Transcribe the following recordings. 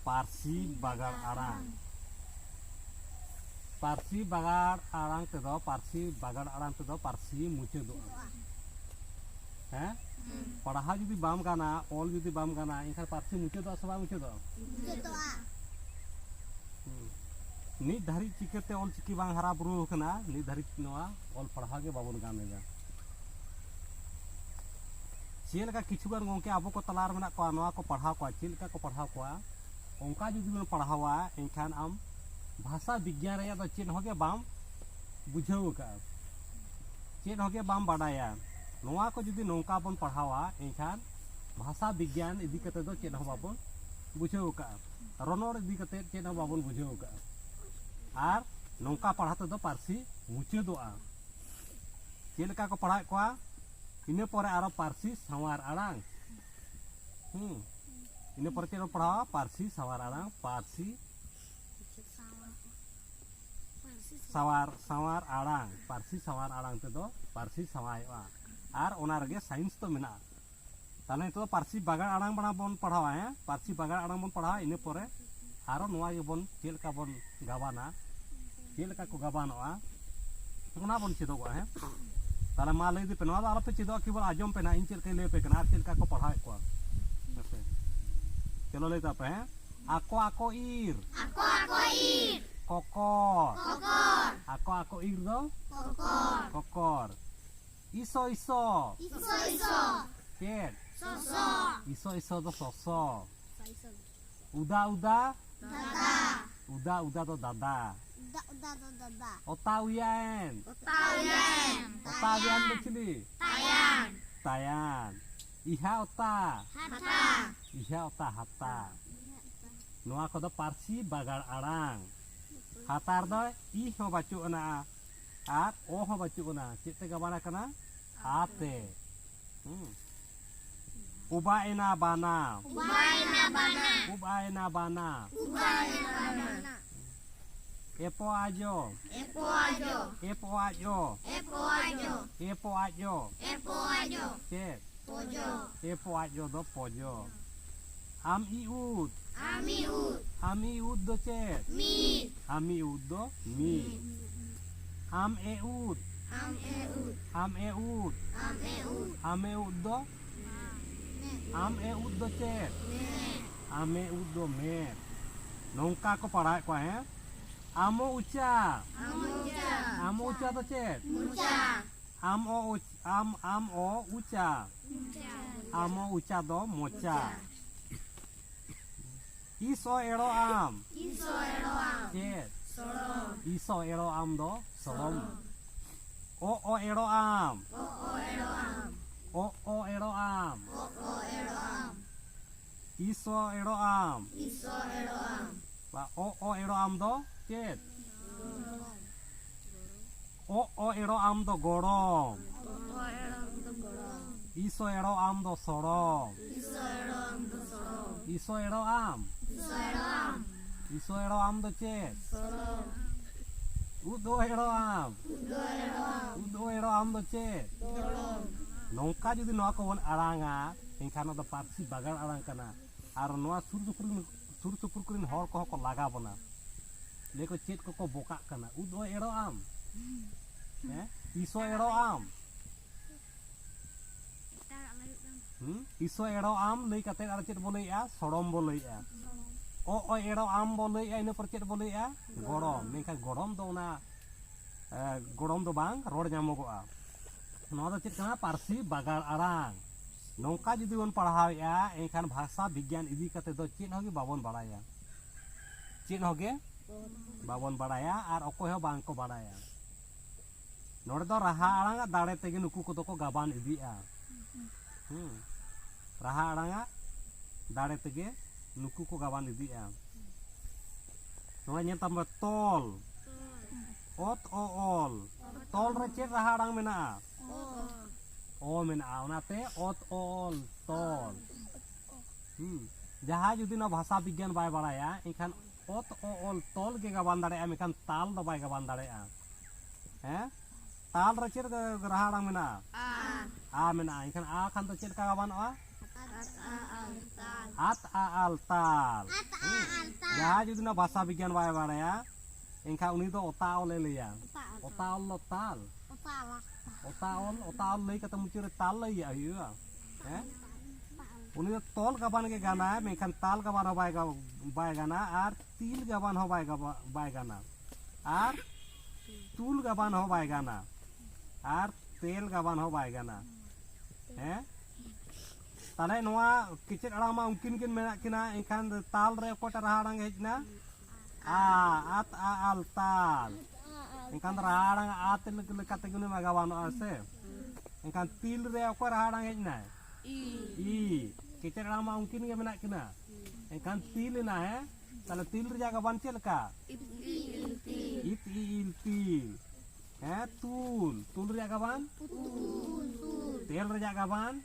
पारसी बागाड़ आड़ांग पारसी बागाड़ आड़ांग तेदो पारसी बागाड़ आड़ांग तेदो पारसी मुचादोआ हैं पढ़ा जुदी बाम गाना ऑल जुदी बाम गाना इनखान पारसी मुचादोआ से बाम मुचादोआ नित धारी चिकाते ऑल चिकी बांग हरा बुरु कना नित धारी नोआ ऑल पढ़ा के बाबन गानेदा चेल का किछुगान गोंके आबो को तलार मेना को नोआ को पढ़ाव को चेल का को पढ़ाव को ओंका जुदी बन पढ़ावा एनखान आम भाषा विज्ञान रे तो चेन होगे बाम बुझाव का चेन होगे बाम बाडाया नोआ को जुदी नोंका बन पढ़ावा एनखान भाषा विज्ञान इदी कते दो चेन हो बाबन बुझाव का रनोर इदी कते चेन हो बाबन बुझाव का आर नोंका पढ़ाते दो पारसी मुचादोआ चेलका को पढ़ा को इने परे आरो पारसी सावार आड़ांग इने परे चेन पढ़ावा पारसी सावार आड़ांग पारसी सावार आड़ांग पारसी सावार आड़ांग तेदो पारसी सावायवा आर ओना रगे साइंस तो मेना ताले तो पारसी बागाड़ आड़ांग बना बन पढ़ावा है पारसी बागाड़ आड़ांग बन पढ़ावा इने परे आरो नोआ ये बन चेलका बन गाबाना चेलका को गाबानोआ ओना बन चेदोगो है ताले मा लई दे पे नोआ आलो पे चेदो केवल आजम पे ना इन चेलका ले पे कना चेलका को पढ़ाए को चलो ले तापे हैं ako ir kokor ako ir do kokor iso ket iso do soso uda do dada otawian do cili tayan iha ota hata नोआ को दो पारसी बागाड़ आड़ांग हातार दो ई हो बचुना आर ओ हो बचुना चेते गबाना कना आते उबायना बाना epo ajo cek epo ajo do pojo am iud do cek ami ud do mi am eud do cek ame ud do met nongka ko pढ़ाए को है amo uca तो cek amo uca do moca iso ero am cek iso ero am do solom o ero am iso ero am ba o ero am do cek o ero am do gorong iso ero am do sorong iso ero am do cek udo ero am do cek nongka judi noa ko won aranga enkhan do parsi bagar arang kana ar noa sur supur kurin hor ko laga bona leko chet ko boka kana udo ero am iso ero am iso ero am lei kate ar chet boleia sorom boleia o ero am boleia ine per chet boleia gorom mengkhan gorom do na gorom do bang rod nyamogoa noa do chet kana parsi bagar arang nongka judi bon पढ़ाया एनखान भाषा विज्ञान इदी कते दो chain होगे बाबन बाड़ाया are अकोय हो बांग को बाड़ाया नोड़े दो राहा आड़ांगा दाड़े तेगे नुकु को दो को गाबान इदिया राहा आड़ांगा दाड़े तेगे नुकु को गाबान इदिया नोड़े nyentam tol ot ol tol re chet raha aड़ांग मेना ओ मेना ओनाते ot ol tol जहाँ जुदी ना भाषा विज्ञान बाय बाड़ाया एखान ot ol tol के गाबान दाड़ेया मेखान ताल दो बाय गाबान दाड़ेया हैं ताल रे चेर राहा आड़ांग मेना आ मेना एखान आ खान तो चेर का गाबानोआ at a al tal ya judu na bahasa bigian wae baraya engka uni do otaol leya otaol lo tal otaol lei kata mucir tal lei ya uni do tol gaban ke gana mengkan tal gaban ho bai gana ar til gaban ho bai gana ar tul gaban ho bai gana ar tel gaban ho bai gana tale noa kicet alang ma mungkin kin menak kina engkan tal re ko tarahang hejna at a al tal engkan tarahang atin lekate gune magawano ase engkan til re ko tarahang hejna i kicet alang ma mungkin ke menak kina engkan til na tale til re jaga ban celka it til tul re jaga ban tel re jaga ban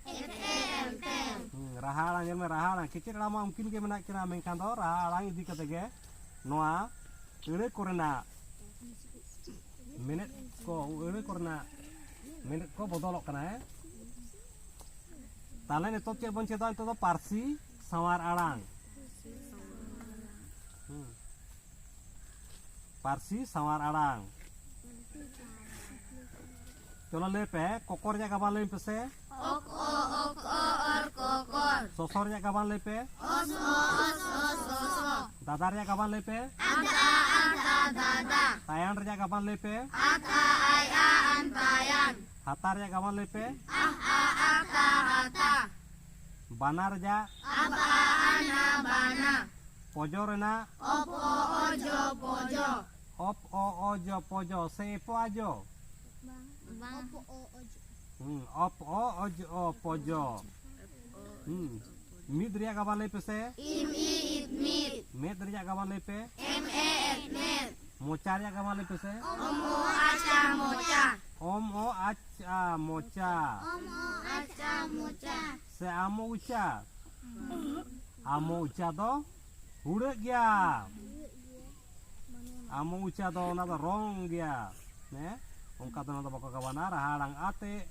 rahalang yang rahalang kecil lama mungkin ke menak kena mengkan do rahalang idi katege noa ere korena minute ko bodolok kana talen itu cek bon cetan itu parsi sawar alang parsi sawar alang Coba lepe, kokornya kapan lepe se? Kokor. Sosornya kapan lepe? Dadarnya kapan lepe? Dada. Tayannya kapan lepe? Tayan. Hatarnya kapan lepe? Hata. Banarnya? Bana. Pojornya? Pojo. Sepo ajo. Pojo. Mid ria kapan lepe se? Mid. Med ria kapan lepe? Med. Mocarnya kapan lepe se? Moca. Se amo uca do udah gya. Amo uca do nada rong gya. Ne? Ongkat nada bako kabana rahalang ate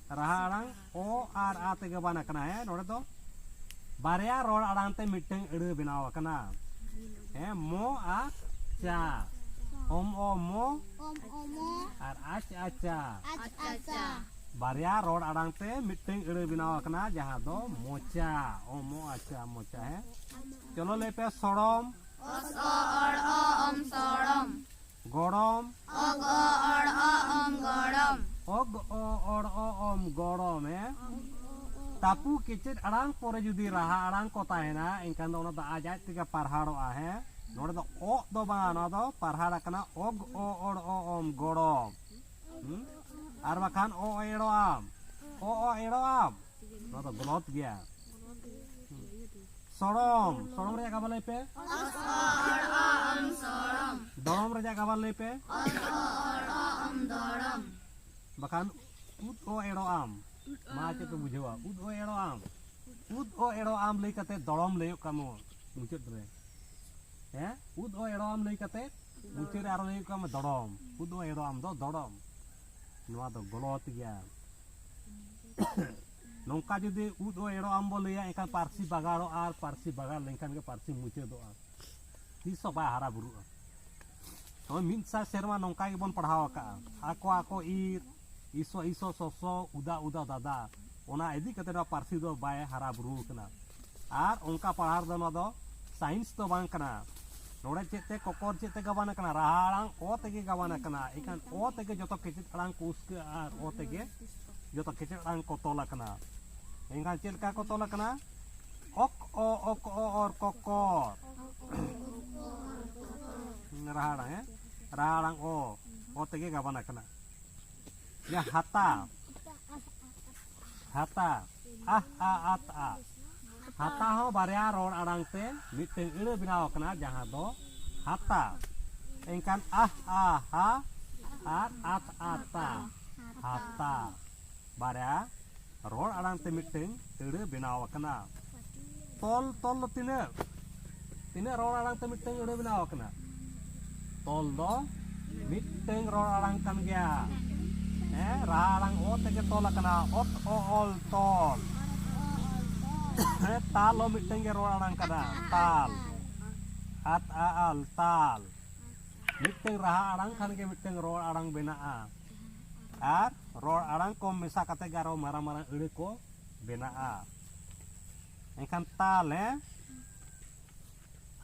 rahalang o ar ate kabana kana nore to barya rol arante miteng edu binawa kana mo a cha om o mo ar aca barya rol arante miteng edu binawa kana jaha do mocha mo aca mocha cholo lepe sorom sorom Gorom. Gorom Tapu kecil arang pore judi raha arang kota hena engkan do nada ajat tiga parharo ahe nore do o do bana do parhara kana gorom ar bakan o ero am nada golot gya sorom reja kapan lepe dorom reja kapan lepe bahkan ud o ero am mace to bujewa ud o ero am lei kate dorom leyuk kamu mucet re ud o ero am lei kate mucet aro leyuk kamu dorom ud o ero am do dorom noa do golot gya nongka judi ud o ero am bo leya engkan parsi bagaro ar parsi bagar lengkan ke parsi muce doa tiso ba hara buru to minsa serma nongka ge bon padhaw ka ako iso soso uda dada ona edi kate do parsi do bae hara buru kana ar onka pahar do no do sains to bang kana nore chete kokor chete gabana kana rahalang o tege gabana kana ikan o tege joto kecit arang kuske ar o tege joto kecit arang kotola kana engkan cilka kotola kana ok or kokor rahalang o tege gabana kana ya hata hata ho barya ror arang te miteng ire binaw kana jaha do hata engkan hata barya ror arang te miteng ire binaw kana tol tine ror arang te miteng ire binaw kana tol do miteng ror arang kan gya rahalang o tege tol kana ol tol ताल हो मिट्टें के road आड़ांग कदा ताल at aal ताल मिट्टें रहा आड़ांग खान के मिट्टें road आड़ांग बेनाआ R road आड़ांग को मेसा कते गारो मारा मारा अड़े को बेनाआ एंखान ताल है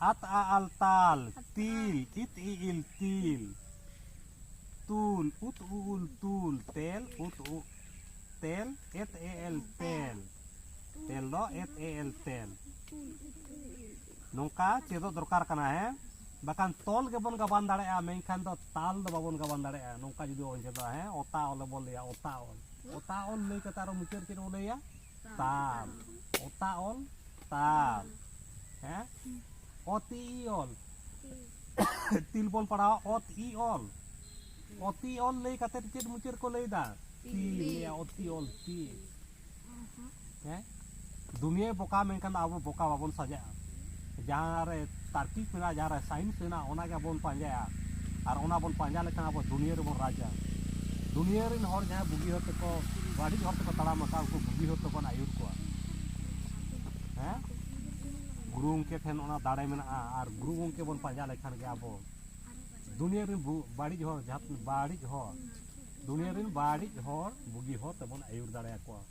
at aal ताल तिल it iil तिल तूल ut uul तूल tel ut u tel et el tel tel do et el tel nongka cedo dorkar kana he bahkan tol ke bon gaban daड़ेआ मेनखान do ताल do babon gaban daड़ेआ nongka judi on cedo he ota ole bol ya ota ol lei kata ro mucer cin ole ya tal ota ol tal he oti ol til bon padao ot i ol oti ol lei kata cin mucer ko lei da til ya oti ol til he दुनिया बोका मेनखान आबो बोका बाबन साजा जहाँ रे तार्किक मेना जहाँ रे साइंस मेना ओना के बोन पांजाया और ओना बोन पांजा लेखान अब दुनिया रे बोन राजा दुनिया रे हर जहाँ बुगी होते को बाड़ी हर तक तड़ा मका को बुगी होते को आयुर को हैं गुरु उनके ठेन ओना दाड़े मेना और गुरु उनके बोन पांजा लेखान के अब दुनिया रे बाड़ी हर जहाँ बाड़ी हर दुनिया रे बाड़ी हर बुगी होते बोन आयुर दाड़े को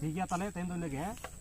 ठीक है ताले तेन दुनिया के